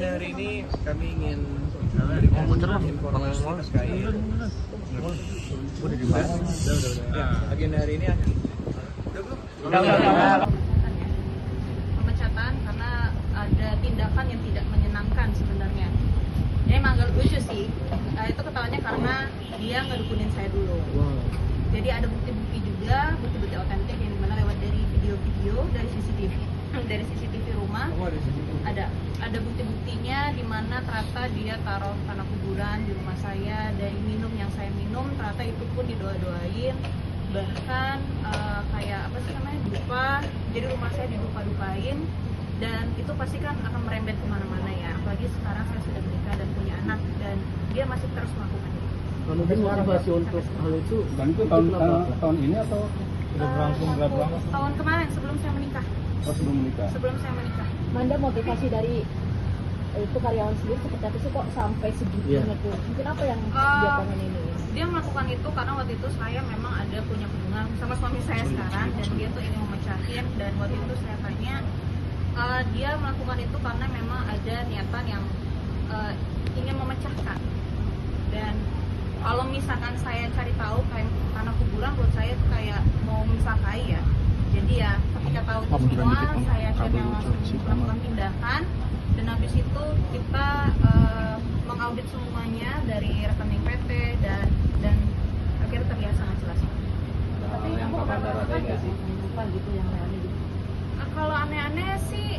agenda hari ini kami ingin memberikan informasi terkait. Agenda hari ini pemecatan karena ada tindakan yang tidak menyenangkan sebenarnya. Ya emang agak lucu sih. Itu ketawanya karena dia ngedukunin saya dulu. Jadi ada bukti-bukti juga, bukti-bukti otentik yang dimana lewat dari video-video dari CCTV rumah. Ada bukti-buktinya di mana ternyata dia taruh tanah kuburan di rumah saya, dari minum yang saya minum ternyata itu pun didoa-doain, bahkan kayak apa sih namanya, dupa. Jadi rumah saya didupa-dupain, dan itu pasti kan akan merembet kemana-mana ya, apalagi sekarang saya sudah menikah dan punya anak, dan dia masih terus melakukan itu. Mungkin motivasi untuk hal itu, dan itu tahun ini atau sudah berlangsung berapa lama? Tahun kemarin sebelum saya menikah. Oh, sebelum menikah. Sebelum saya menikah. Manda, motivasi dari itu karyawan sendiri seperti apa sih kok sampai segitunya tuh? Mungkin apa yang dia pengen ini? Dia melakukan itu karena waktu itu saya memang ada punya hubungan sama suami saya sekarang, dan dia tuh ingin memecahin, dan waktu itu saya tanya, dia melakukan itu karena memang ada niatan yang ingin memecahkan. Dan kalau misalkan saya cari tahu kayak tanah kuburan, buat saya itu kayak mau mencelakai ya. Jadi ya ketika tahu itu semua, saya akhirnya langsung melakukan tindakan, dan habis itu kita mengaudit semuanya dari rekening PT dan akhirnya terlihat sangat jelas. Tapi kamu apa sih? Bukan gitu yang aneh gitu. Kalau aneh-aneh sih,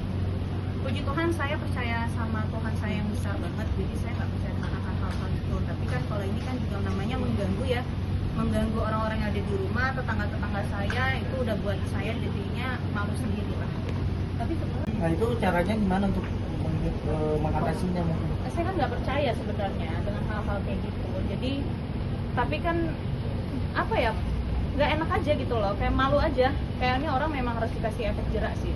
puji Tuhan saya percaya sama Tuhan saya yang besar banget, jadi saya nggak percaya dengan hal-hal itu. Tapi kan kalau ini kan juga namanya mengganggu ya, mengganggu orang-orang yang ada di rumah, tetangga-tetangga saya, itu udah buat saya jadinya malu sendiri lah. Tapi sebenarnya, nah itu caranya gimana untuk mengatasinya mungkin? saya kan nggak percaya sebenarnya dengan hal-hal kayak gitu. Jadi tapi kan apa ya, nggak enak aja gitu loh, kayak malu aja. Kayaknya orang memang harus dikasih efek jerak sih.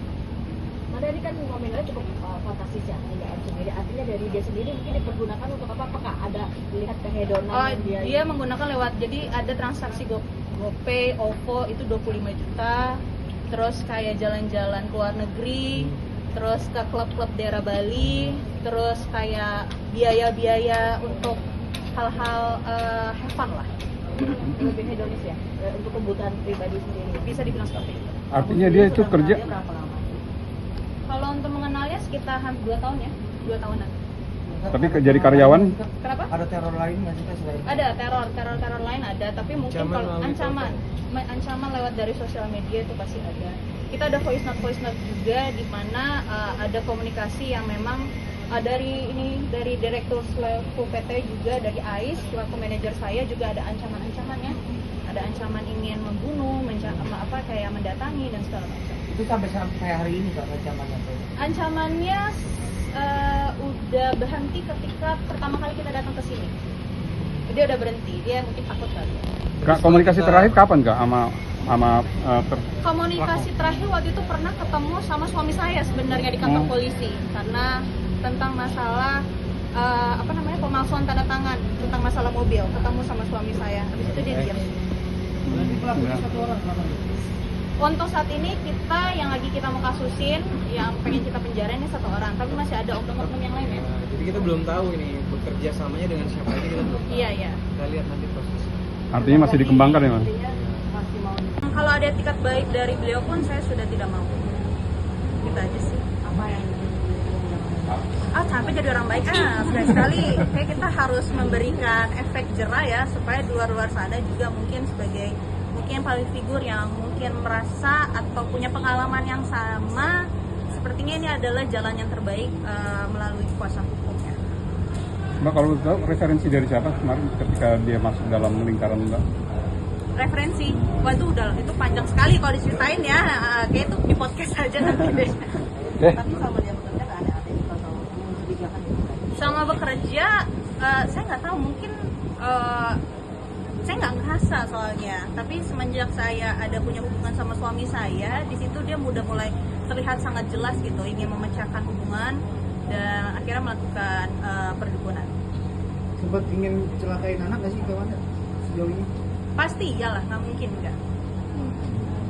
Manda ini kan nominalnya cukup fantastis ya, sendiri. Artinya dari dia sendiri mungkin dipergunakan untuk apa? Apakah ada melihat kehedonan yang dia menggunakan lewat, jadi ada transaksi GoPay, OVO itu 25 juta, terus kayak jalan-jalan ke luar negeri, terus ke klub-klub daerah Bali, terus kayak biaya-biaya untuk hal-hal have fun lah. lebih hedonis ya, untuk kebutuhan pribadi sendiri. Bisa dibilang seperti itu. Artinya dia itu kerja. Berapa lama? Kalau untuk mengenalnya sekitar 2 tahun ya, 2 tahunan. Tapi jadi karyawan? Kenapa? Ada teror lain nggak sih selain? Ada teror lain ada, tapi mungkin kalau ancaman lewat dari sosial media itu pasti ada. Kita ada voice note juga, di mana ada komunikasi yang memang dari direktur selaku PT juga, dari AIS selaku manajer saya juga ada ancamannya. Ada ancaman ingin membunuh, kayak mendatangi dan segala macam. Itu sampai hari ini Kak ancamannya? Ancamannya udah berhenti ketika pertama kali kita datang ke sini. Dia udah berhenti, dia mungkin takut kali. Kak, komunikasi terakhir kapan Kak sama Komunikasi terakhir waktu itu pernah ketemu sama suami saya sebenarnya di kantor polisi, karena tentang masalah pemalsuan tanda tangan, tentang masalah mobil, ketemu sama suami saya. Habis itu dia diam. Untuk saat ini yang lagi kita mau kasusin, yang pengen kita penjara ini 1 orang, tapi masih ada oknum-oknum yang lain ya. jadi kita belum tahu ini bekerja samanya dengan siapa aja, kita belum tahu. Iya. Kita lihat nanti prosesnya. Artinya masih dikembangkan ya Mas? Masih mau. Kalau ada etikat baik dari beliau pun saya sudah tidak mau. Kita aja sih. Apa yang Capek jadi orang baik. Sekali kayak kita harus memberikan efek jerah ya, supaya di luar sana juga mungkin sebagai public figure yang mungkin merasa atau punya pengalaman yang sama, sepertinya ini adalah jalan yang terbaik melalui kuasa hukumnya. Mbak, kalau tahu referensi dari siapa kemarin ketika dia masuk dalam lingkaran Mbak? Referensi, wah itu panjang sekali kalau diceritain ya, kayak itu di podcast aja nanti deh. Tapi sama dia bekerja nggak ada atau kebijakan gitu? Sama bekerja, saya nggak tahu, mungkin saya nggak ngerasa soalnya. Tapi semenjak saya ada punya hubungan sama suami saya, di situ dia udah mulai terlihat sangat jelas gitu, ingin memecahkan hubungan dan akhirnya melakukan perdukunan. Sempat ingin celakain anak nggak sih kawan sejauh ini? Pasti iyalah, nggak mungkin enggak.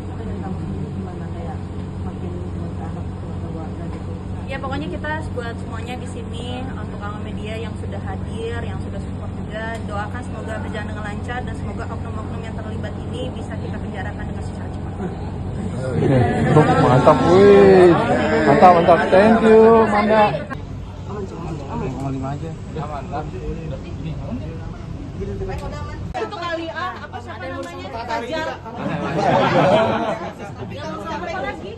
Tapi dari kamu sendiri gimana, kayak makin anak keluarga gitu? Ya pokoknya kita buat semuanya di sini untuk awam media yang sudah hadir, yang sudah support juga, doakan semoga berjalan dengan lancar dan semoga oknum-oknum yang terlibat ini bisa kita penjarakan dengan secara cepat. Mantap, wih. Mantap. Thank you, Manda. Itu kali apa siapa namanya? Fajar. Yang siapa lagi?